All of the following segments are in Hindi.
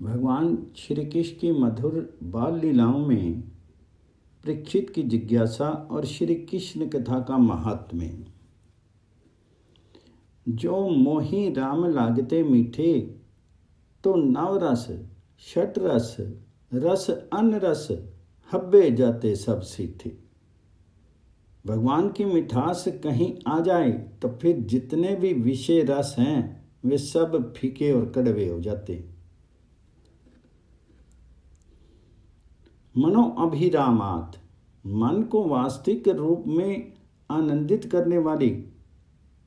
भगवान श्री कृष्ण की मधुर बाल लीलाओं में परीक्षित की जिज्ञासा और श्री कृष्ण कथा का महात्म्य। जो मोही राम लागते मीठे, तो नव रस षट रस रस अन रस हब्बे जाते सब सीठे। भगवान की मिठास कहीं आ जाए तो फिर जितने भी विषय रस हैं वे सब फीके और कड़वे हो जाते। मनो अभिरामात, मन को वास्तविक रूप में आनंदित करने वाली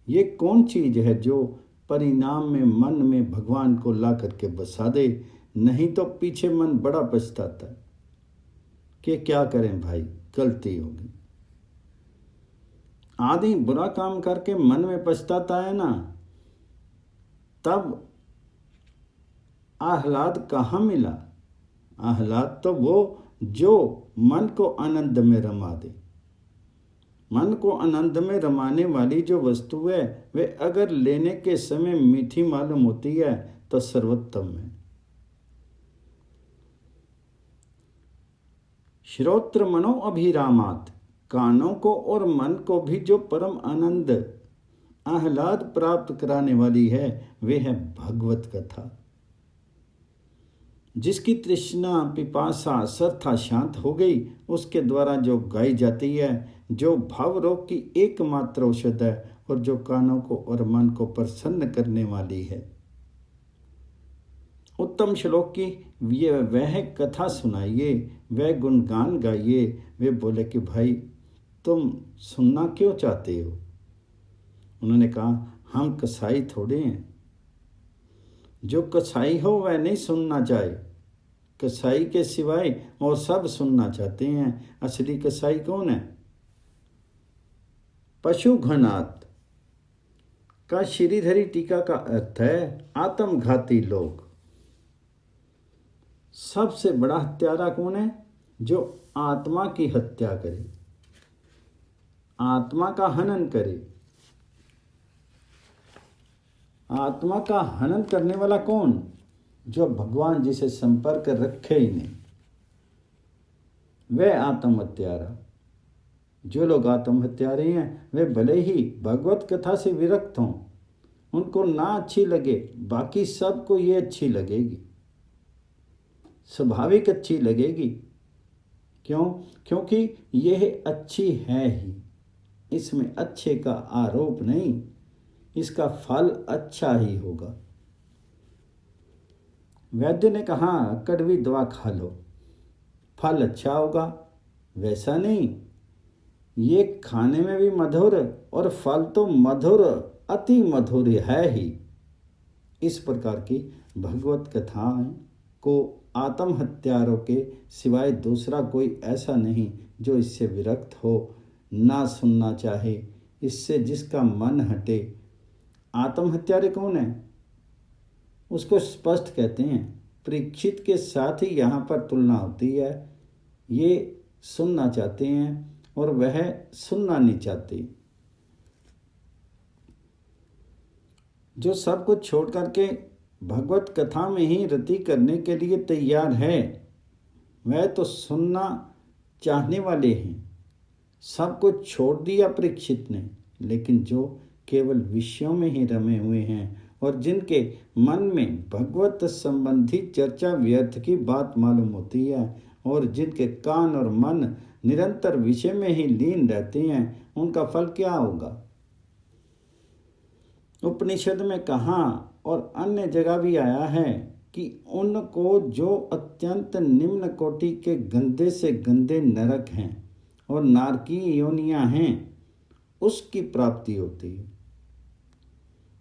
ये कौन चीज है जो परिणाम में मन में भगवान को ला करके बसा दे। नहीं तो पीछे मन बड़ा पछताता है कि क्या करें भाई, गलती होगी। आदि बुरा काम करके मन में पछताता है ना, तब आह्लाद कहाँ मिला। आह्लाद तो वो जो मन को आनंद में रमा दे। मन को आनंद में रमाने वाली जो वस्तु है वे अगर लेने के समय मीठी मालूम होती है तो सर्वोत्तम है। श्रोत्र मनो अभिरामात, कानों को और मन को भी जो परम आनंद आह्लाद प्राप्त कराने वाली है वे है भगवत कथा। जिसकी तृष्णा पिपासा सरथा शांत हो गई, उसके द्वारा जो गाई जाती है, जो भाव रोग की एकमात्र औषध है और जो कानों को और मन को प्रसन्न करने वाली है। उत्तम श्लोक की वह कथा सुनाइए, वह गुणगान गाइए। वे बोले कि भाई तुम सुनना क्यों चाहते हो। उन्होंने कहा हम कसाई थोड़े हैं। जो कसाई हो वह नहीं सुनना चाहे, कसाई के सिवाय और सब सुनना चाहते हैं। असली कसाई कौन है। पशु घनात का श्रीधरी टीका का अर्थ है आत्मघाती लोग। सबसे बड़ा हत्यारा कौन है, जो आत्मा की हत्या करे, आत्मा का हनन करे। आत्मा का हनन करने वाला कौन, जो भगवान जी से संपर्क रखे ही नहीं, वह आत्म हत्यारा। जो लोग आत्म हत्यारे हैं वे भले ही भगवत कथा से विरक्त हों, उनको ना अच्छी लगे, बाकी सबको ये अच्छी लगेगी, स्वाभाविक अच्छी लगेगी। क्यों? क्योंकि यह अच्छी है ही, इसमें अच्छे का आरोप नहीं, इसका फल अच्छा ही होगा। वैद्य ने कहा कड़वी दवा खा लो, फल अच्छा होगा, वैसा नहीं, ये खाने में भी मधुर और फल तो मधुर, अति मधुर है ही। इस प्रकार की भगवत कथाएं को आत्म हत्यारों के सिवाय दूसरा कोई ऐसा नहीं जो इससे विरक्त हो, ना सुनना चाहे, इससे जिसका मन हटे। आत्म हत्यारे कौन है, उसको स्पष्ट कहते हैं। परीक्षित के साथ ही यहाँ पर तुलना होती है। ये सुनना चाहते हैं और वह सुनना नहीं चाहते। जो सब कुछ छोड़ करके भगवत कथा में ही रति करने के लिए तैयार है, वह तो सुनना चाहने वाले हैं। सब कुछ छोड़ दिया परीक्षित ने, लेकिन जो केवल विषयों में ही रमे हुए हैं और जिनके मन में भगवत संबंधी चर्चा व्यर्थ की बात मालूम होती है और जिनके कान और मन निरंतर विषय में ही लीन रहते हैं, उनका फल क्या होगा। उपनिषद में कहा और अन्य जगह भी आया है कि उनको जो अत्यंत निम्न कोटि के गंदे से गंदे नरक हैं और नारकीय योनियां हैं, उसकी प्राप्ति होती है।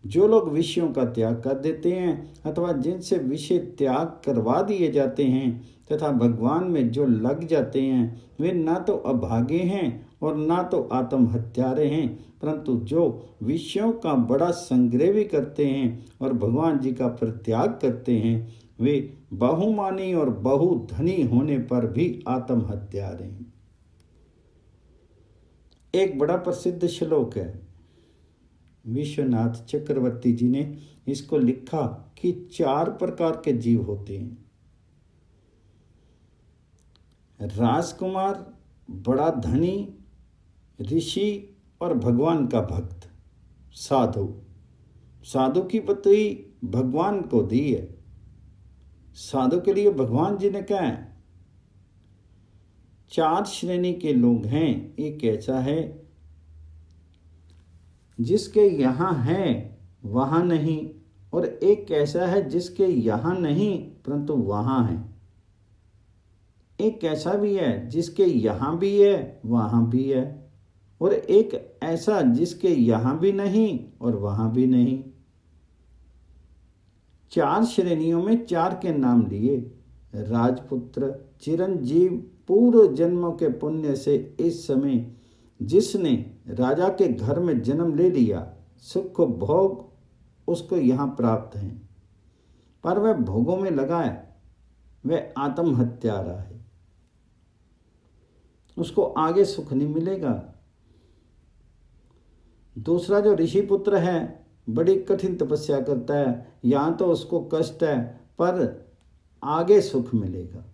जो लोग विषयों का त्याग कर देते हैं अथवा जिनसे विषय त्याग करवा दिए जाते हैं तथा भगवान में जो लग जाते हैं, वे ना तो अभागे हैं और ना तो आत्म हत्यारे हैं, परंतु जो विषयों का बड़ा संग्रह भी करते हैं और भगवान जी का परित्याग करते हैं, वे बहुमानी और बहुधनी होने पर भी आत्म हत्यारे हैं। एक बड़ा प्रसिद्ध श्लोक है, विश्वनाथ चक्रवर्ती जी ने इसको लिखा कि 4 प्रकार के जीव होते हैं। राजकुमार, बड़ा धनी, ऋषि और भगवान का भक्त। साधु, साधु की पदवी भगवान को दी है। साधु के लिए भगवान जी ने कहा है 4 श्रेणी के लोग हैं। एक ऐसा है जिसके यहाँ है वहाँ नहीं, और एक ऐसा है जिसके यहाँ नहीं परंतु वहाँ है। एक ऐसा भी है जिसके यहाँ भी है वहाँ भी है, और एक ऐसा जिसके यहाँ भी नहीं और वहाँ भी नहीं। 4 श्रेणियों में 4 के नाम लिए। राजपुत्र, चिरंजीव, पूर्व जन्मों के पुण्य से इस समय जिसने राजा के घर में जन्म ले लिया, सुख भोग उसको यहाँ प्राप्त हैं, पर वह भोगों में लगा है, वह आत्महत्यारा है, उसको आगे सुख नहीं मिलेगा। दूसरा जो ऋषि पुत्र है, बड़ी कठिन तपस्या करता है, यहाँ तो उसको कष्ट है पर आगे सुख मिलेगा।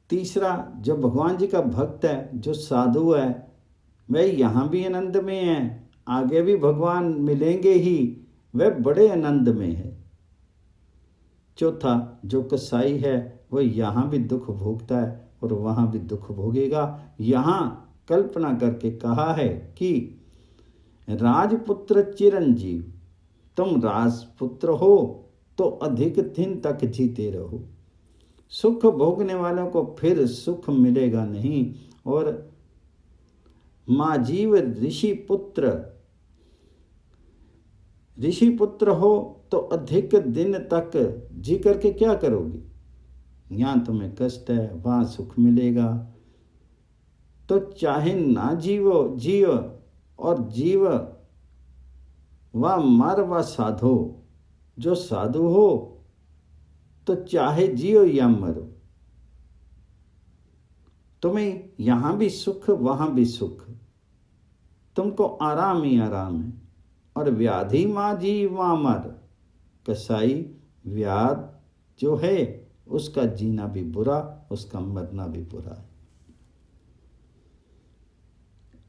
तीसरा जो भगवान जी का भक्त है, जो साधु है, वह यहाँ भी आनंद में है, आगे भी भगवान मिलेंगे ही, वह बड़े आनंद में है। चौथा जो कसाई है, वह यहाँ भी दुख भोगता है और वहाँ भी दुख भोगेगा। यहाँ कल्पना करके कहा है कि राजपुत्र चिरंजीव, तुम राजपुत्र हो तो अधिक दिन तक जीते रहो। सुख भोगने वालों को फिर सुख मिलेगा नहीं। और माजीव ऋषि पुत्र हो तो अधिक दिन तक जी करके क्या करोगे? यहाँ तुम्हें कष्ट है, वहाँ सुख मिलेगा। तो चाहे ना जियो और जीव व मर व साधो, जो साधु हो तो चाहे जियो या मरो, तुम्हें यहाँ भी सुख वहाँ भी सुख, तुमको आराम ही आराम है। और व्याधि माँ जी माँ मर, कसाई व्याध जो है उसका जीना भी बुरा, उसका मरना भी बुरा है।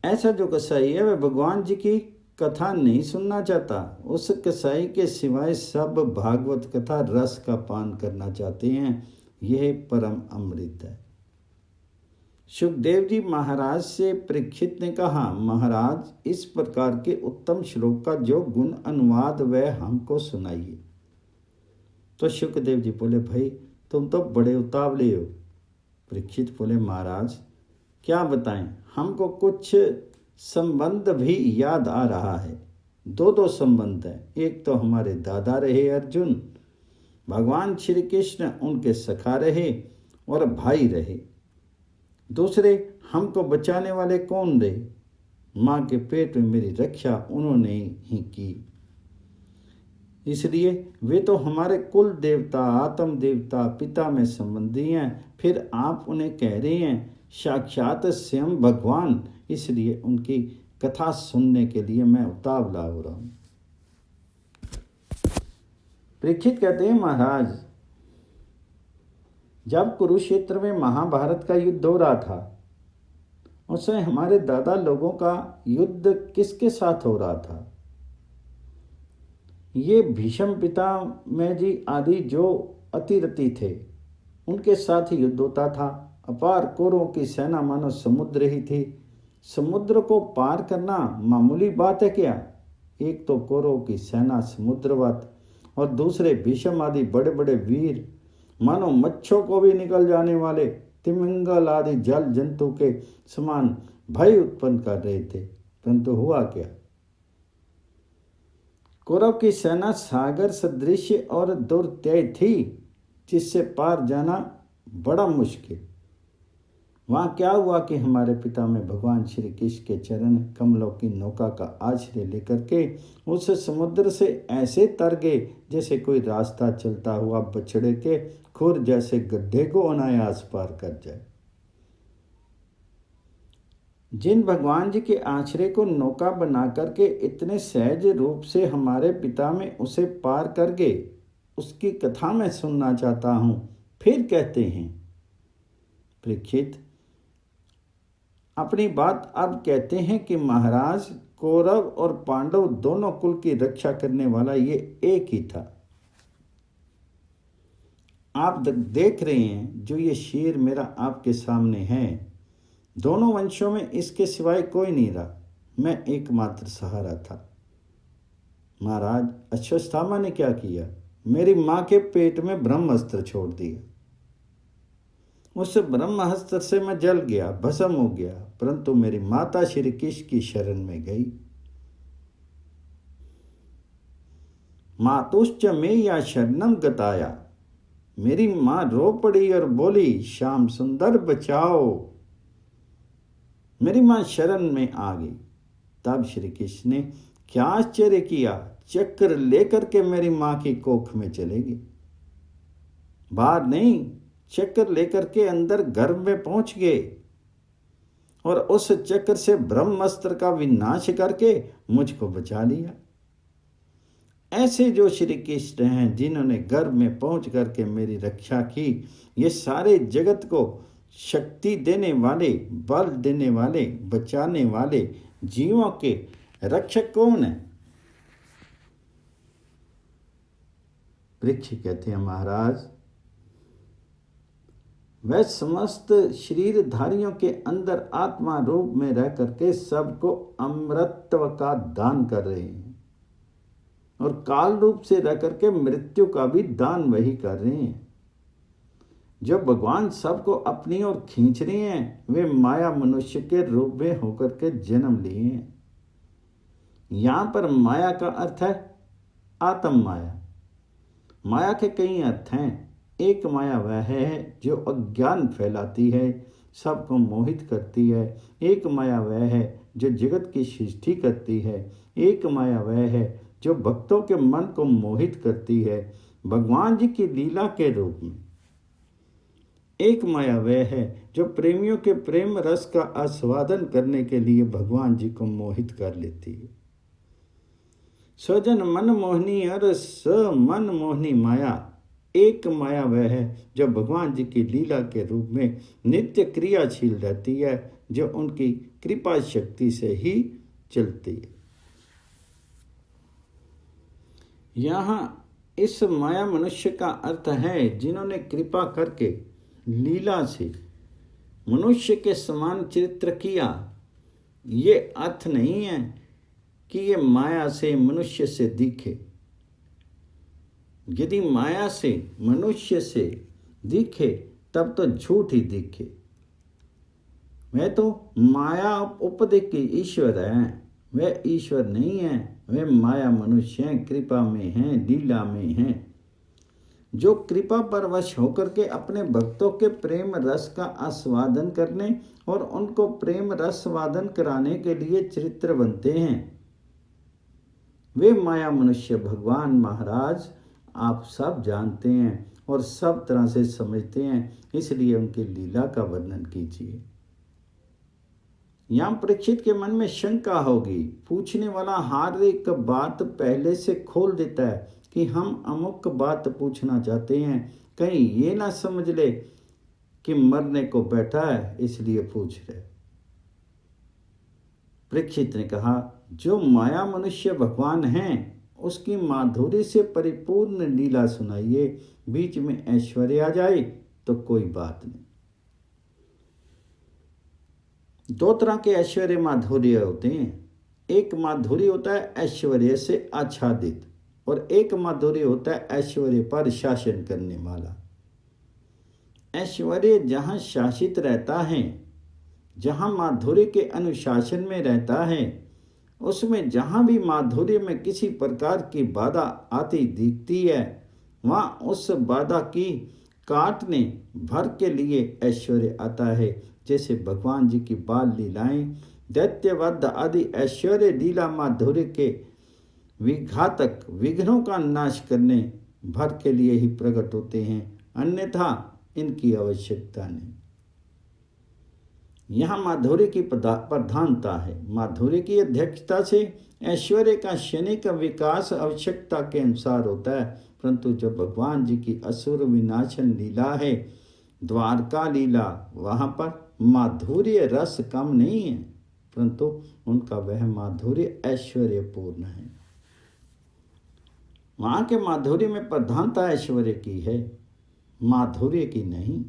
ऐसा जो कसाई है वह भगवान जी की कथा नहीं सुनना चाहता। उस कसाई के सिवाय सब भागवत कथा रस का पान करना चाहते हैं। यह परम अमृत है। सुखदेव जी महाराज से परीक्षित ने कहा, महाराज इस प्रकार के उत्तम श्लोक का जो गुण अनुवाद वह हमको सुनाइए। तो सुखदेव जी बोले, भाई तुम तो बड़े उतावले हो। परीक्षित बोले, महाराज क्या बताएं, हमको कुछ संबंध भी याद आ रहा है। 2 संबंध हैं। एक तो हमारे दादा रहे अर्जुन, भगवान श्री कृष्ण उनके सखा रहे और भाई रहे। दूसरे हमको बचाने वाले कौन रहे? माँ के पेट में मेरी रक्षा उन्होंने ही की। इसलिए वे तो हमारे कुल देवता, आत्म देवता, पिता में संबंधी हैं। फिर आप उन्हें कह रहे हैं साक्षात स्वयं भगवान। इसलिए उनकी कथा सुनने के लिए मैं उतावला हो रहा हूँ। परीक्षित कहते हैं, महाराज जब कुरुक्षेत्र में महाभारत का युद्ध हो रहा था, उस समय हमारे दादा लोगों का युद्ध किसके साथ हो रहा था? ये भीष्म पितामह जी आदि जो अतिरथी थे उनके साथ ही युद्ध होता था। अपार कौरवों की सेना मानो समुद्र ही थी। समुद्र को पार करना मामूली बात है क्या? एक तो कौरवों की सेना समुद्रवत और दूसरे भीष्म आदि बड़े बड़े वीर मानो मच्छों को भी निकल जाने वाले तिमिंगल आदि जल जंतु के समान भय उत्पन्न कर रहे थे। परंतु हुआ क्या? कौरव की सेना सागर सदृश और दुर्त्यय थी, जिससे पार जाना बड़ा मुश्किल। वहाँ क्या हुआ कि हमारे पिता में भगवान श्री कृष्ण के चरण कमलों की नौका का आश्रय लेकर के उस समुद्र से ऐसे तर गए जैसे कोई रास्ता चलता हुआ बछड़े के खुर जैसे गड्ढे को अनायास पार कर जाए। जिन भगवान जी के आश्रय को नौका बना करके इतने सहज रूप से हमारे पिता में उसे पार कर गए, उसकी कथा मैं सुनना चाहता हूं। फिर कहते हैं परीक्षित अपनी बात अब कहते हैं कि महाराज, कौरव और पांडव दोनों कुल की रक्षा करने वाला ये एक ही था। आप देख रहे हैं जो ये शेर मेरा आपके सामने है, दोनों वंशों में इसके सिवाय कोई नहीं रहा, मैं एकमात्र सहारा था। महाराज, अश्वत्थामा ने क्या किया? मेरी माँ के पेट में ब्रह्मास्त्र छोड़ दिया। उस ब्रह्मास्त्र से मैं जल गया, भस्म हो गया, परंतु मेरी माता श्री कृष्ण की शरण में गई। मातुश्च में या शरणम गताया, मेरी मां रो पड़ी और बोली, श्याम सुंदर बचाओ। मेरी मां शरण में आ गई। तब श्री कृष्ण ने क्या आश्चर्य किया, चक्र लेकर के मेरी मां की कोख में चलेगी। बाहर नहीं, चक्र लेकर के अंदर गर्भ में पहुंच गए और उस चक्र से ब्रह्मास्त्र का विनाश करके मुझको बचा लिया। ऐसे जो श्री कृष्ण हैं, जिन्होंने गर्भ में पहुंच करके मेरी रक्षा की, ये सारे जगत को शक्ति देने वाले, बल देने वाले, बचाने वाले जीवों के रक्षक कौन है? वृक्ष कहते हैं महाराज, वह समस्त शरीरधारियों के अंदर आत्मा रूप में रह करके सबको अमृतत्व का दान कर रहे हैं और काल रूप से रह करके मृत्यु का भी दान वही कर रहे हैं। जो भगवान सबको अपनी ओर खींच रहे हैं, वे माया मनुष्य के रूप में होकर के जन्म लिए हैं। यहां पर माया का अर्थ है आत्म माया। माया के कई अर्थ हैं। एक माया वह है जो अज्ञान फैलाती है, सबको मोहित करती है। एक माया वह है जो जगत की सृष्टि करती है। एक माया वह है जो भक्तों के मन को मोहित करती है भगवान जी की लीला के रूप में। एक माया वह है जो प्रेमियों के प्रेम रस का आस्वादन करने के लिए भगवान जी को मोहित कर लेती है। स्वजन मन मोहनी और स मन मोहनी माया। एक माया वह है जो भगवान जी की लीला के रूप में नित्य क्रियाशील रहती है, जो उनकी कृपा शक्ति से ही चलती है। यहाँ इस माया मनुष्य का अर्थ है जिन्होंने कृपा करके लीला से मनुष्य के समान चरित्र किया। ये अर्थ नहीं है कि ये माया से मनुष्य से दिखे। यदि माया से मनुष्य से दिखे तब तो झूठ ही दिखे। वह तो माया उपदिक की ईश्वर है, वह ईश्वर नहीं है, वे माया मनुष्य हैं, कृपा में हैं, लीला में हैं, जो कृपा परवश होकर के अपने भक्तों के प्रेम रस का आस्वादन करने और उनको प्रेम रस वादन कराने के लिए चरित्र बनते हैं। वे माया मनुष्य भगवान महाराज आप सब जानते हैं और सब तरह से समझते हैं, इसलिए उनकी लीला का वर्णन कीजिए। यहाँ परीक्षित के मन में शंका होगी। पूछने वाला हर एक बात पहले से खोल देता है कि हम अमुक बात पूछना चाहते हैं, कहीं ये ना समझ ले कि मरने को बैठा है इसलिए पूछ रहे। परीक्षित ने कहा, जो माया मनुष्य भगवान हैं उसकी माधुरी से परिपूर्ण लीला सुनाइए। बीच में ऐश्वर्य आ जाए तो कोई बात नहीं। दो तरह के ऐश्वर्य माधुर्य होते हैं। एक माधुर्य होता है ऐश्वर्य से आच्छादित और एक माधुर्य होता है ऐश्वर्य पर शासन करने वाला। ऐश्वर्य जहाँ शासित रहता है, जहाँ माधुर्य के अनुशासन में रहता है, उसमें जहाँ भी माधुर्य में किसी प्रकार की बाधा आती दिखती है, वहाँ उस बाधा की काटने भर के लिए ऐश्वर्य आता है। जैसे भगवान जी की बाल लीलाएं, दैत्यवध आदि ऐश्वर्य लीला माधुर्य के विघातक विघ्नों का नाश करने भर के लिए ही प्रकट होते हैं, अन्यथा इनकी आवश्यकता नहीं। यहाँ माधुर्य की प्रधानता है। माधुर्य की अध्यक्षता से ऐश्वर्य का क्षणिक विकास आवश्यकता के अनुसार होता है, परंतु जो भगवान जी की असुर विनाशन लीला है, द्वारका लीला, वहाँ पर माधुर्य रस कम नहीं है, परंतु उनका वह माधुर्य ऐश्वर्यपूर्ण है। वहाँ के माधुर्य में प्रधानता ऐश्वर्य की है, माधुर्य की नहीं।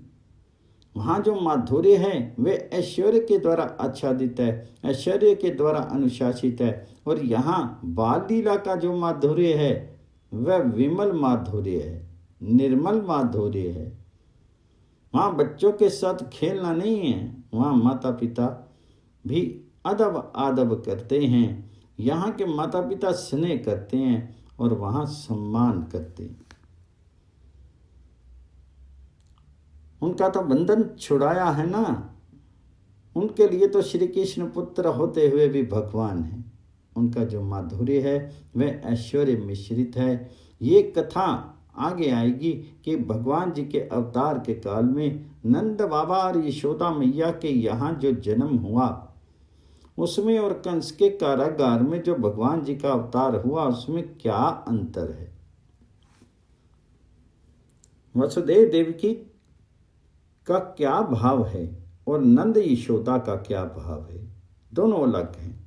वहाँ जो माधुर्य है वह ऐश्वर्य के द्वारा आच्छादित है, ऐश्वर्य के द्वारा अनुशासित है। और यहाँ बाल लीला का जो माधुर्य है वह विमल माधुर्य है, निर्मल माधुर्य है। वहाँ बच्चों के साथ खेलना नहीं है, वहाँ माता पिता भी अदब आदब करते हैं। यहाँ के माता पिता स्नेह करते हैं और वहाँ सम्मान करते हैं। उनका तो बंधन छुड़ाया है ना, उनके लिए तो श्री कृष्ण पुत्र होते हुए भी भगवान है। उनका जो माधुर्य है वह ऐश्वर्य मिश्रित है। ये कथा आगे आएगी कि भगवान जी के अवतार के काल में नंद बाबा और यशोदा मैया के यहाँ जो जन्म हुआ उसमें और कंस के कारागार में जो भगवान जी का अवतार हुआ उसमें क्या अंतर है। वसुदेव देवकी का क्या भाव है और नंद यशोदा का क्या भाव है, दोनों अलग हैं।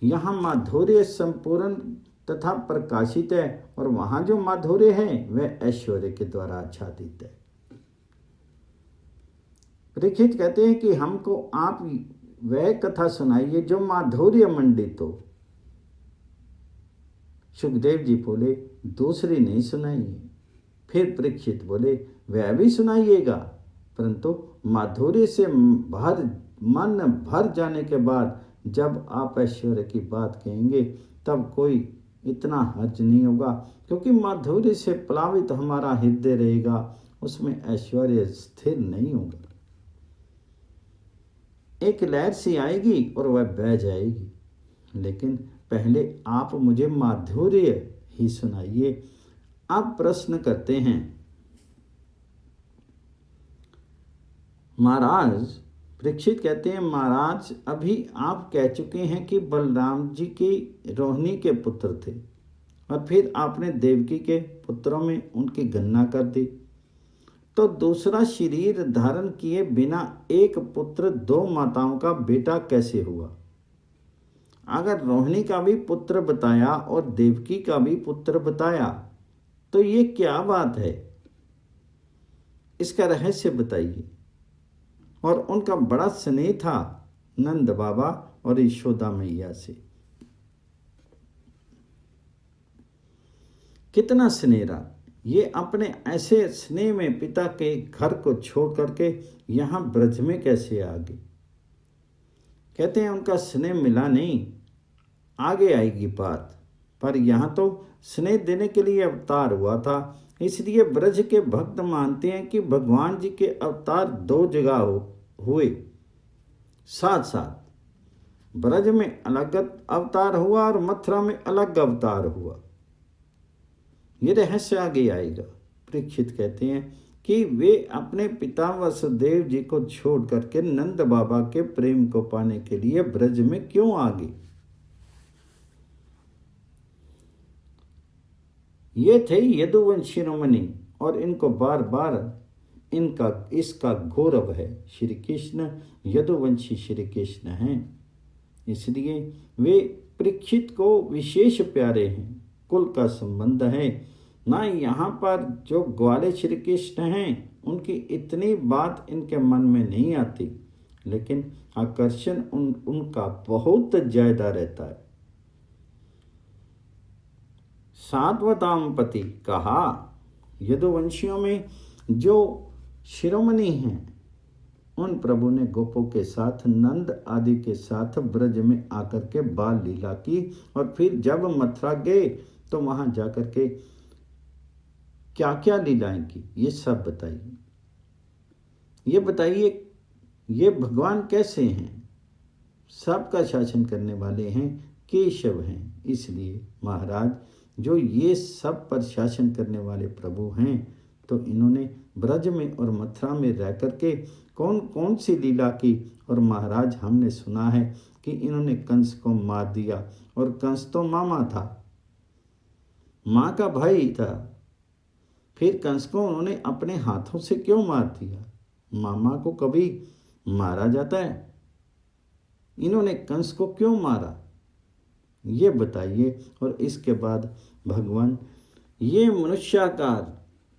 यहाँ माधुर्य संपूर्ण तथा प्रकाशित है और वहाँ जो माधुर्य है वह ऐश्वर्य के द्वारा आच्छादित है। परीक्षित कहते हैं कि हमको आप वह कथा सुनाइए जो माधुर्य मंडित हो। सुखदेव जी बोले दूसरी नहीं सुनाइए। फिर परीक्षित बोले वह भी सुनाइएगा, परंतु माधुर्य से मन भर जाने के बाद जब आप ऐश्वर्य की बात कहेंगे तब कोई इतना हर्ज नहीं होगा, क्योंकि माधुर्य से प्लावित हमारा हृदय रहेगा, उसमें ऐश्वर्य स्थिर नहीं होगा। एक लहर सी आएगी और वह बह जाएगी, लेकिन पहले आप मुझे माधुर्य ही सुनाइए। आप प्रश्न करते हैं महाराज, परीक्षित कहते हैं महाराज अभी आप कह चुके हैं कि बलराम जी की रोहिणी के पुत्र थे और फिर आपने देवकी के पुत्रों में उनकी गणना कर दी, तो दूसरा शरीर धारण किए बिना एक पुत्र दो माताओं का बेटा कैसे हुआ? अगर रोहिणी का भी पुत्र बताया और देवकी का भी पुत्र बताया तो ये क्या बात है? इसका रहस्य बताइए। और उनका बड़ा स्नेह था नंद बाबा और यशोदा मैया से। कितना स्नेह रहा, ये अपने ऐसे स्नेह में पिता के घर को छोड़ करके यहाँ ब्रज में कैसे आ गए? कहते हैं उनका स्नेह मिला नहीं, आगे आएगी बात, पर यहाँ तो स्नेह देने के लिए अवतार हुआ था। इसलिए ब्रज के भक्त मानते हैं कि भगवान जी के अवतार दो जगह हुए साथ साथ। ब्रज में अलग अवतार हुआ और मथुरा में अलग अवतार हुआ। ये रहस्य आगे आएगा। परीक्षित कहते हैं कि वे अपने पिता वसुदेव जी को छोड़ करके नंद बाबा के प्रेम को पाने के लिए ब्रज में क्यों आ गए? ये थे यदुवंशी शिरोमणि और इनको बार बार इसका गौरव है। श्री कृष्ण यदुवंशी श्री कृष्ण हैं, इसलिए वे परीक्षित को विशेष प्यारे हैं। कुल का संबंध है ना। यहाँ पर जो ग्वाले श्री कृष्ण हैं उनकी इतनी बात इनके मन में नहीं आती, लेकिन आकर्षण उनका बहुत ज्यादा रहता है। सात्वतामपति कहा, यदुवंशियों में जो शिरोमणि हैं उन प्रभु ने गोपों के साथ नंद आदि के साथ ब्रज में आकर के बाल लीला की और फिर जब मथुरा गए तो वहां जाकर के क्या क्या लीलाएं की, ये सब बताइए। ये बताइए ये भगवान कैसे हैं? सबका शासन करने वाले हैं, केशव हैं। इसलिए महाराज जो ये सब पर शासन करने वाले प्रभु हैं, तो इन्होंने ब्रज में और मथुरा में रह करके कौन कौन सी लीला की और महाराज हमने सुना है कि इन्होंने कंस को मार दिया, और कंस तो मामा था, माँ का भाई था। फिर कंस को उन्होंने अपने हाथों से क्यों मार दिया? मामा को कभी मारा जाता है? इन्होंने कंस को क्यों मारा, ये बताइए। और इसके बाद भगवान, ये मनुष्याकार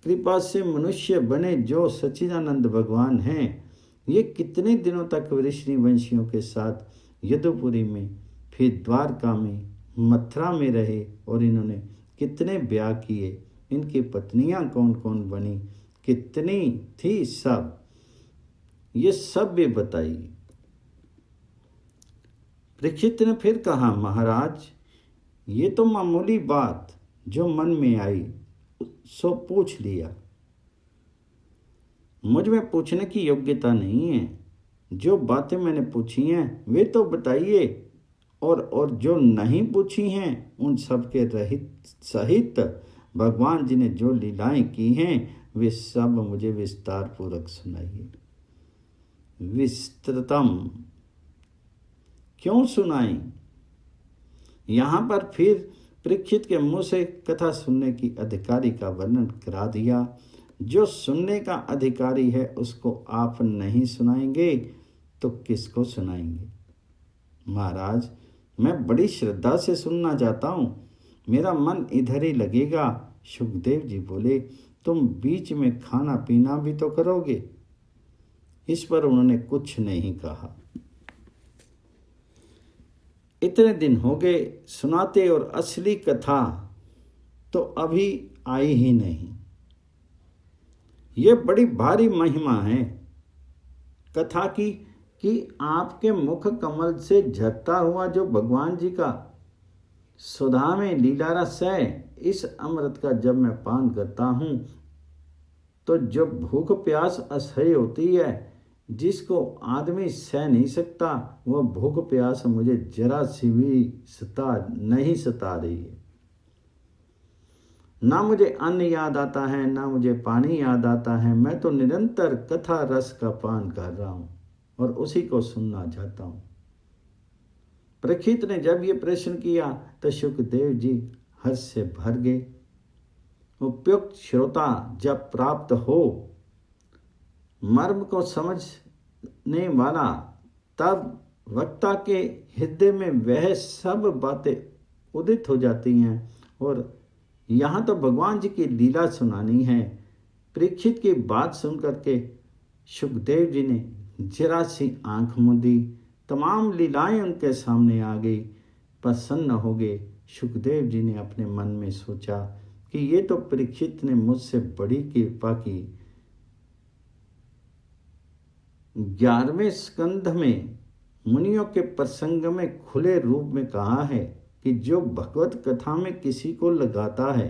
कृपा से मनुष्य बने जो सच्चिदानंद भगवान हैं, ये कितने दिनों तक ऋषि वंशियों के साथ यदुपुरी में, फिर द्वारका में, मथुरा में रहे, और इन्होंने कितने ब्याह किए, इनकी पत्नियां कौन कौन बनी, कितनी थी, सब ये सब भी बताइए। परीक्षित ने फिर कहा, महाराज ये तो मामूली बात जो मन में आई सो पूछ लिया, मुझ में पूछने की योग्यता नहीं है। जो बातें मैंने पूछी हैं वे तो बताइए, और जो नहीं पूछी हैं उन सब के रहित सहित भगवान जी ने जो लीलाएं की हैं वे सब मुझे विस्तार पूर्वक सुनाइए। विस्तृतम क्यों सुनाई? यहाँ पर फिर परीक्षित के मुंह से कथा सुनने की अधिकारी का वर्णन करा दिया। जो सुनने का अधिकारी है उसको आप नहीं सुनाएंगे तो किसको सुनाएंगे? महाराज मैं बड़ी श्रद्धा से सुनना चाहता हूँ, मेरा मन इधर ही लगेगा। सुखदेव जी बोले, तुम बीच में खाना पीना भी तो करोगे। इस पर उन्होंने कुछ नहीं कहा। इतने दिन हो गए सुनाते और असली कथा तो अभी आई ही नहीं। ये बड़ी भारी महिमा है कथा की कि आपके मुख कमल से झरता हुआ जो भगवान जी का सुधा में लीला रस है, इस अमृत का जब मैं पान करता हूँ तो जो भूख प्यास असह्य होती है, जिसको आदमी सह नहीं सकता, वह भूख प्यास मुझे जरा सी भी नहीं सता रही है। ना मुझे अन्न याद आता है, ना मुझे पानी याद आता है। मैं तो निरंतर कथा रस का पान कर रहा हूँ और उसी को सुनना चाहता हूँ। परीक्षित ने जब ये प्रश्न किया तो सुखदेव जी हर्ष से भर गए। उपयुक्त श्रोता जब प्राप्त हो, मर्म को समझने वाला, तब वक्ता के हृदय में वह सब बातें उदित हो जाती हैं। और यहाँ तो भगवान जी की लीला सुनानी है। परीक्षित की बात सुन करके सुखदेव जी ने जरा सी आंख मूंदी, तमाम लीलाएं उनके सामने आ गई। प्रसन्न हो गए। सुखदेव जी ने अपने मन में सोचा कि ये तो परीक्षित ने मुझसे बड़ी कृपा की। 11वें स्कंध में मुनियों के प्रसंग में खुले रूप में कहा है कि जो भगवत कथा में किसी को लगाता है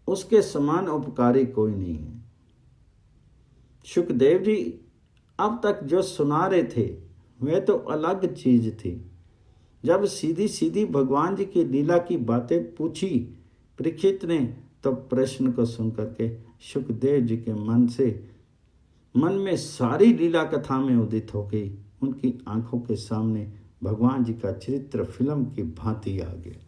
उसके समान उपकारी कोई नहीं है। सुखदेव जी अब तक जो सुना रहे थे वह तो अलग चीज थी। जब सीधी सीधी भगवान जी की लीला की बातें पूछी परीक्षित ने, तो प्रश्न को सुनकर के सुखदेव जी के मन में सारी लीला कथा में उदित हो गई। उनकी आंखों के सामने भगवान जी का चरित्र फिल्म की भांति आ गया।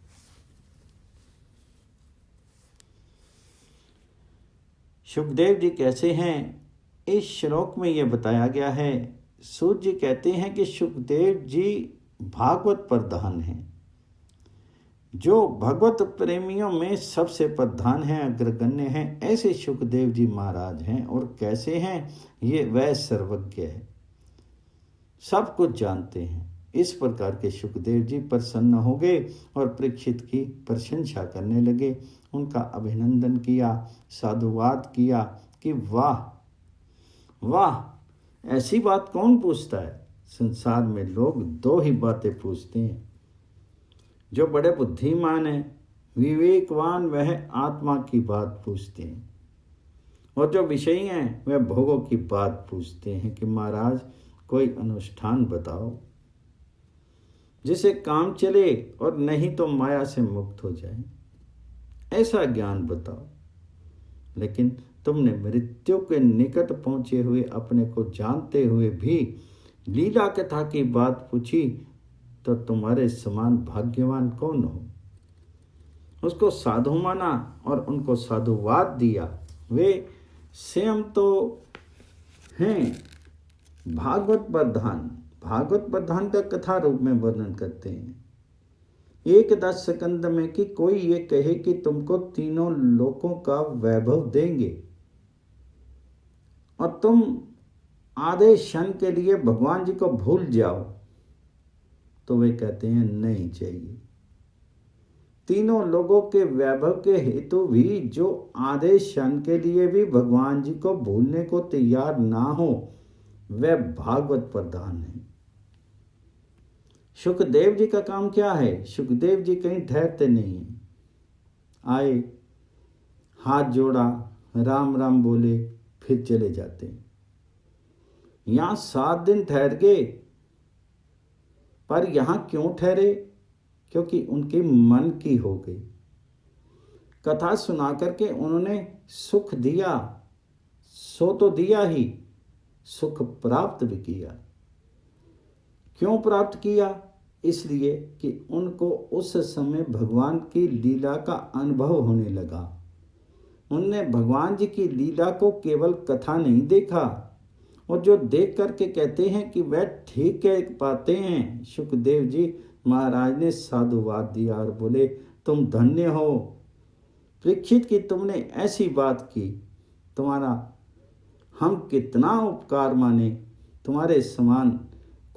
सुखदेव जी कैसे हैं, इस श्लोक में यह बताया गया है। सूत जी कहते हैं कि सुखदेव जी भागवत प्रधान हैं, जो भगवत प्रेमियों में सबसे प्रधान हैं, अग्रगण्य हैं। ऐसे सुखदेव जी महाराज हैं। और कैसे हैं, ये वह सर्वज्ञ है, सब कुछ जानते हैं। इस प्रकार के सुखदेव जी प्रसन्न हो गए और परीक्षित की प्रशंसा करने लगे। उनका अभिनंदन किया, साधुवाद किया कि वाह वाह, ऐसी बात कौन पूछता है। संसार में लोग दो ही बातें पूछते हैं, जो बड़े बुद्धिमान हैं, विवेकवान, वह आत्मा की बात पूछते हैं, और जो विषयी हैं वह भोगों की बात पूछते हैं कि महाराज कोई अनुष्ठान बताओ जिसे काम चले और नहीं तो माया से मुक्त हो जाए, ऐसा ज्ञान बताओ। लेकिन तुमने मृत्यु के निकट पहुंचे हुए, अपने को जानते हुए भी लीला कथा की बात पूछी तो तुम्हारे समान भाग्यवान कौन हो। उसको साधु माना और उनको साधुवाद दिया। वे स्वयं तो हैं भागवत प्रधान। भागवत प्रधान का कथा रूप में वर्णन करते हैं 1-10 स्कंद में कि कोई ये कहे कि तुमको तीनों लोकों का वैभव देंगे और तुम आधे क्षण के लिए भगवान जी को भूल जाओ, तो वे कहते हैं नहीं चाहिए। तीनों लोगों के वैभव के हेतु भी जो आधे क्षण के लिए भी भगवान जी को भूलने को तैयार ना हो, वह भागवत प्रधान है। सुखदेव जी का काम क्या है? सुखदेव जी कहीं ठहरते नहीं, आए, हाथ जोड़ा, राम राम बोले, फिर चले जाते। यहां 7 दिन ठहर गए, पर यहां क्यों ठहरे? क्योंकि उनके मन की हो गई। कथा सुना करके उन्होंने सुख दिया, सो तो दिया ही, सुख प्राप्त भी किया। क्यों प्राप्त किया? इसलिए कि उनको उस समय भगवान की लीला का अनुभव होने लगा। उनने भगवान जी की लीला को केवल कथा नहीं देखा, और जो देख करके कहते हैं कि वह ठीक कह पाते हैं। सुखदेव जी महाराज ने साधुवाद दिया और बोले तुम धन्य हो परीक्षित कि तुमने ऐसी बात की, तुम्हारा हम कितना उपकार माने। तुम्हारे समान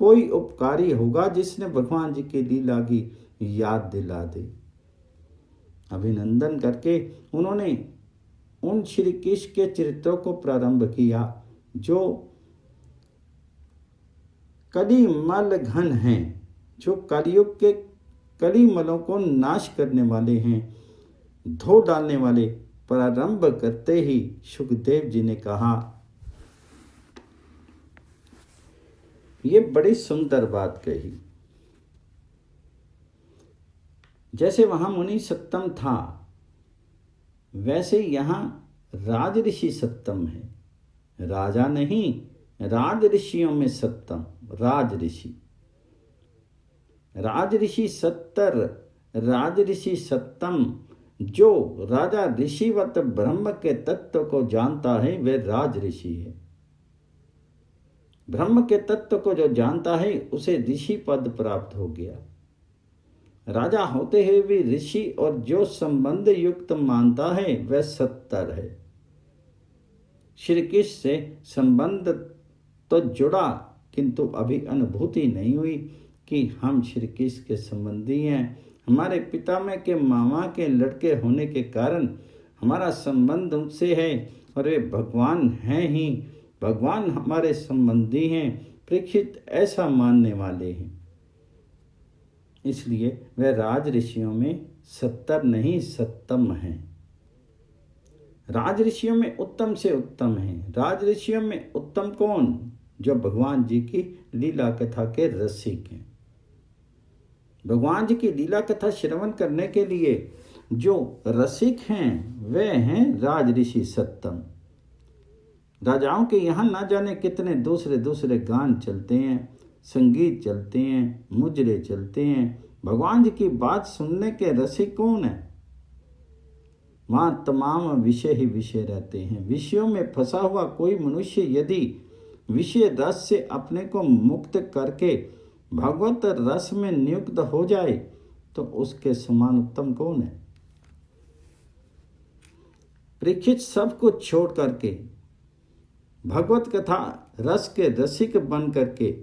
कोई उपकारी होगा जिसने भगवान जी की लीला की याद दिला दे। अभिनंदन करके उन्होंने उन श्री कृष्ण के चरित्रों को प्रारंभ किया जो कलिमल घन हैं, जो कलयुग के कलिमलों को नाश करने वाले हैं, धो डालने वाले। प्रारंभ करते ही सुखदेव जी ने कहा, ये बड़ी सुंदर बात कही। जैसे वहां मुनि सत्तम था, वैसे यहाँ राज ऋषि सत्तम है। राजा नहीं, राज ऋषियों में सत्तम राज ऋषि। राज ऋषि 70, राज ऋषि सत्तम। जो राजा ऋषिवत ब्रह्म के तत्व को जानता है वह राज ऋषि है। ब्रह्म के तत्व को जो जानता है उसे ऋषि पद प्राप्त हो गया। राजा होते हुए भी ऋषि और जो संबंध युक्त मानता है वह 70 है। श्री कृष्ण से संबंध तो जुड़ा, किंतु अभी अनुभूति नहीं हुई कि हम श्री कृष्ण के संबंधी हैं। हमारे पिता में के मामा के लड़के होने के कारण हमारा संबंध उनसे है और वे भगवान हैं ही, भगवान हमारे संबंधी हैं। परीक्षित ऐसा मानने वाले हैं, इसलिए वह राज ऋषियों में 70 नहीं सत्तम हैं। राज ऋषियों में उत्तम से उत्तम है। राज ऋषियों में उत्तम कौन? जो भगवान जी की लीला कथा के रसिक हैं। भगवान जी की लीला कथा श्रवण करने के लिए जो रसिक हैं वे हैं राज ऋषि सत्तम। राजाओं के यहाँ ना जाने कितने दूसरे दूसरे गान चलते हैं, संगीत चलते हैं, मुजरे चलते हैं। भगवान जी की बात सुनने के रसिक कौन है? वहाँ तमाम विषय ही विषय रहते हैं। विषयों में फंसा हुआ कोई मनुष्य यदि विषय रस से अपने को मुक्त करके भगवत रस में नियुक्त हो जाए तो उसके समान उत्तम कौन है? परीक्षित सब कुछ छोड़ करके भगवत कथा रस के रसिक बन करके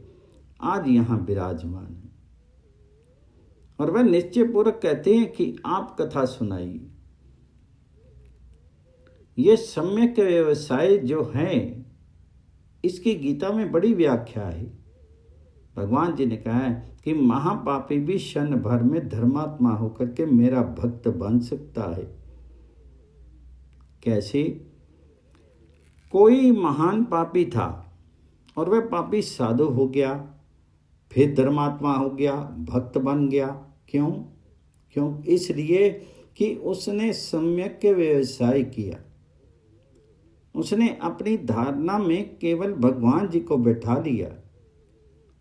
आज यहाँ विराजमान है, और वह निश्चय पूर्वक कहते हैं कि आप कथा सुनाइए। ये सम्यक व्यवसाय जो है इसकी गीता में बड़ी व्याख्या है। भगवान जी ने कहा है कि महापापी भी क्षण भर में धर्मात्मा होकर के मेरा भक्त बन सकता है। कैसे? कोई महान पापी था और वह पापी साधु हो गया, फिर धर्मात्मा हो गया, भक्त बन गया। क्यों? इसलिए कि उसने सम्यक व्यवसाय किया। उसने अपनी धारणा में केवल भगवान जी को बैठा लिया।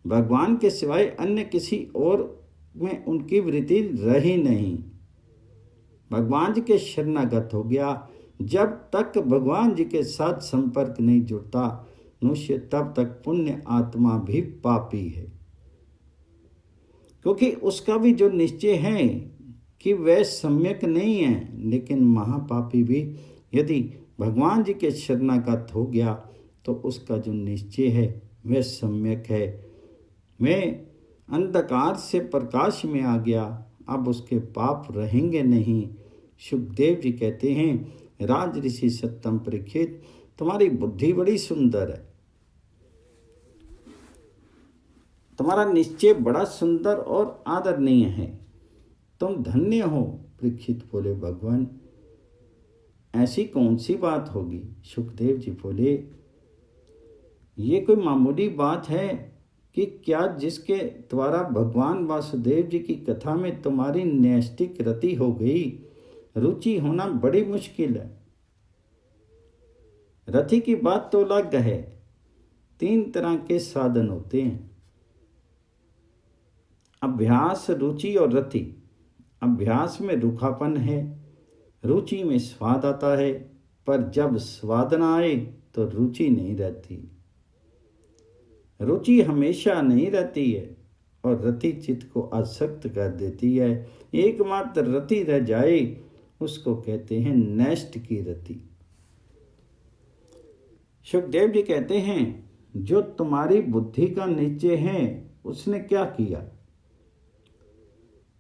भगवान के सिवाय अन्य किसी और में उनकी वृत्ति रही नहीं। भगवान जी के शरणागत हो गया। जब तक भगवान जी के साथ संपर्क नहीं जुड़ता मनुष्य, तब तक पुण्य आत्मा भी पापी है, क्योंकि उसका भी जो निश्चय है कि वह सम्यक नहीं है। लेकिन महापापी भी यदि भगवान जी के शरणागत हो गया तो उसका जो निश्चय है वह सम्यक है। वह अंधकार से प्रकाश में आ गया, अब उसके पाप रहेंगे नहीं। सुखदेव जी कहते हैं, राज ऋषि सत्तम परीक्षित, तुम्हारी बुद्धि बड़ी सुंदर है, तुम्हारा निश्चय बड़ा सुंदर और आदरणीय है, तुम धन्य हो। परीक्षित बोले, भगवान ऐसी कौन सी बात होगी? सुखदेव जी बोले, ये कोई मामूली बात है कि क्या जिसके द्वारा भगवान वासुदेव जी की कथा में तुम्हारी नैष्टिक रति हो गई, रुचि होना बड़ी मुश्किल है। रति की बात तो अलग है। 3 तरह के साधन होते हैं, अभ्यास, रुचि और रति। अभ्यास में रूखापन है, रुचि में स्वाद आता है, पर जब स्वाद न आए तो रुचि नहीं रहती। रुचि हमेशा नहीं रहती है और रति चित्त को आसक्त कर देती है। एकमात्र रति रह जाए उसको कहते हैं नैष्ट की रति। सुखदेव जी कहते हैं, जो तुम्हारी बुद्धि का निश्चय है उसने क्या किया?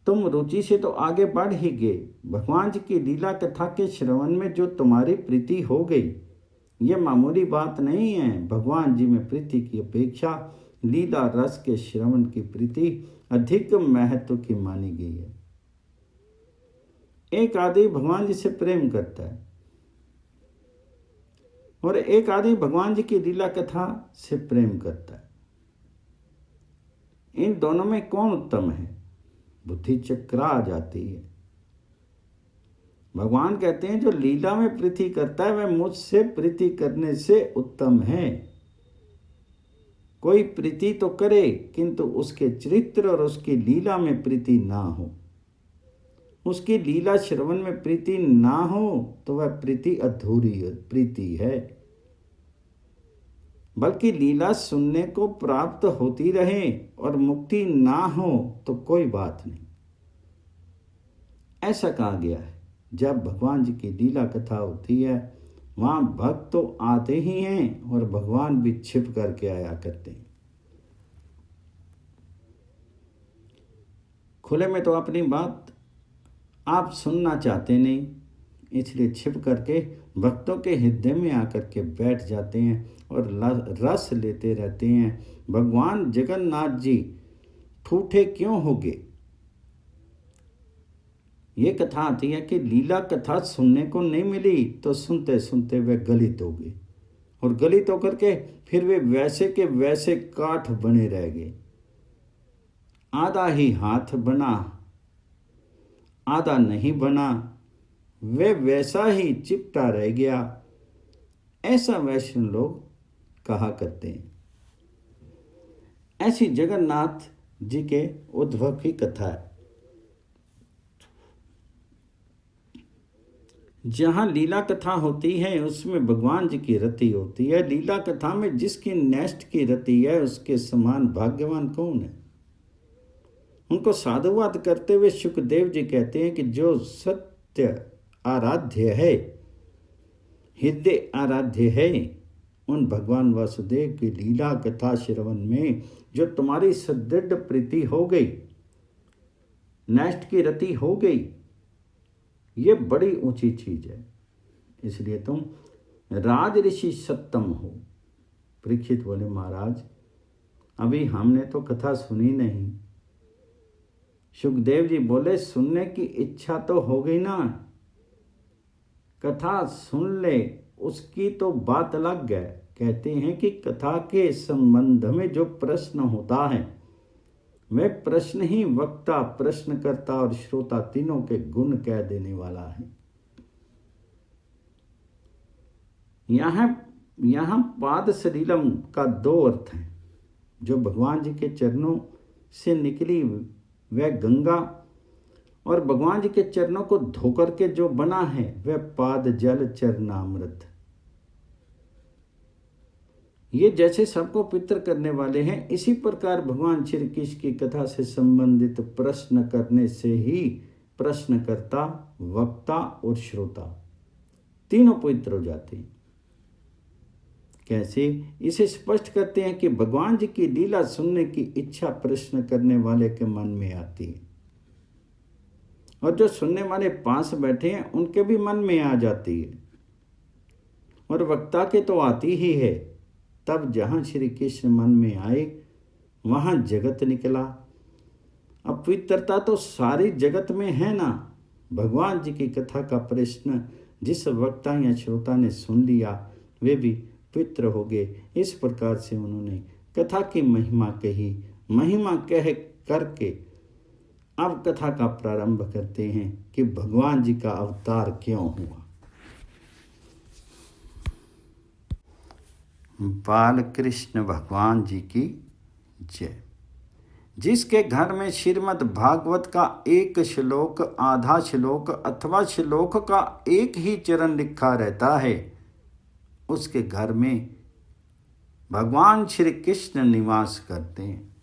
तुम रुचि से तो आगे बढ़ ही गए। भगवान जी की लीला कथा के श्रवण में जो तुम्हारी प्रीति हो गई, यह मामूली बात नहीं है। भगवान जी में प्रीति की अपेक्षा लीला रस के श्रवण की प्रीति अधिक महत्व की मानी गई है। एक आदमी भगवान जी से प्रेम करता है और एक आदमी भगवान जी की लीला कथा से प्रेम करता है। इन दोनों में कौन उत्तम है? बुद्धि चकरा जाती है। भगवान कहते हैं, जो लीला में प्रीति करता है वह मुझसे प्रीति करने से उत्तम है। कोई प्रीति तो करे किंतु उसके चरित्र और उसकी लीला में प्रीति ना हो, उसकी लीला श्रवण में प्रीति ना हो तो वह प्रीति अधूरी प्रीति है। बल्कि लीला सुनने को प्राप्त होती रहे और मुक्ति ना हो तो कोई बात नहीं। ऐसा कहा गया है, जब भगवान जी की लीला कथा होती है वहाँ भक्त तो आते ही हैं और भगवान भी छिप करके आया करते हैं। खुले में तो अपनी बात आप सुनना चाहते नहीं, इसलिए छिप करके भक्तों के हृदय में आकर के बैठ जाते हैं और रस लेते रहते हैं। भगवान जगन्नाथ जी ठूठे क्यों हो गए? ये कथा आती है कि लीला कथा सुनने को नहीं मिली तो सुनते सुनते वे गलित हो गए और गलित होकर के फिर वे वैसे के वैसे काठ बने रह गए। आधा ही हाथ बना, आधा नहीं बना, वे वैसा ही चिपटा रह गया। ऐसा वैष्णव लोग कहा करते हैं। ऐसी जगन्नाथ जी के उद्भव की कथा है। जहाँ लीला कथा होती है उसमें भगवान जी की रति होती है। लीला कथा में जिसकी नैष्ट की रति है उसके समान भाग्यवान कौन है? उनको साधुवाद करते हुए सुखदेव जी कहते हैं कि जो सत्य आराध्य है, हृदय आराध्य है, उन भगवान वासुदेव की लीला कथा श्रवण में जो तुम्हारी सुदृढ़ प्रीति हो गई, नैष्ट की रति हो गई, ये बड़ी ऊंची चीज है। इसलिए तुम राज ऋषि सत्तम हो। परीक्षित बोले, महाराज अभी हमने तो कथा सुनी नहीं। सुखदेव जी बोले, सुनने की इच्छा तो हो गई ना, कथा सुन ले, उसकी तो बात अलग है। कहते हैं कि कथा के संबंध में जो प्रश्न होता है वह प्रश्न ही वक्ता, प्रश्नकर्ता और श्रोता तीनों के गुण कह देने वाला है। यहाँ पाद सलीलम का 2 अर्थ है। जो भगवान जी के चरणों से निकली वह गंगा और भगवान जी के चरणों को धोकर के जो बना है वह पाद जल चरणामृत। ये जैसे सबको पवित्र करने वाले हैं, इसी प्रकार भगवान श्री कृष्ण की कथा से संबंधित प्रश्न करने से ही प्रश्नकर्ता, वक्ता और श्रोता तीनों पवित्र हो जाते हैं। कैसे? इसे स्पष्ट करते हैं कि भगवान जी की लीला सुनने की इच्छा प्रश्न करने वाले के मन में आती है और जो सुनने वाले पास बैठे हैं उनके भी मन में आ जाती है, और वक्ता के तो आती ही है। तब जहाँ श्री कृष्ण मन में आए वहाँ जगत निकला। अब पवित्रता तो सारी जगत में है ना। भगवान जी की कथा का प्रश्न जिस वक्ता या श्रोता ने सुन लिया वे भी पवित्र हो गए। इस प्रकार से उन्होंने कथा की महिमा कही। महिमा कह करके अब कथा का प्रारंभ करते हैं कि भगवान जी का अवतार क्यों हुआ। बाल कृष्ण भगवान जी की जय। जिसके घर में श्रीमद् भागवत का एक श्लोक, आधा श्लोक अथवा श्लोक का एक ही चरण लिखा रहता है, उसके घर में भगवान श्री कृष्ण निवास करते हैं।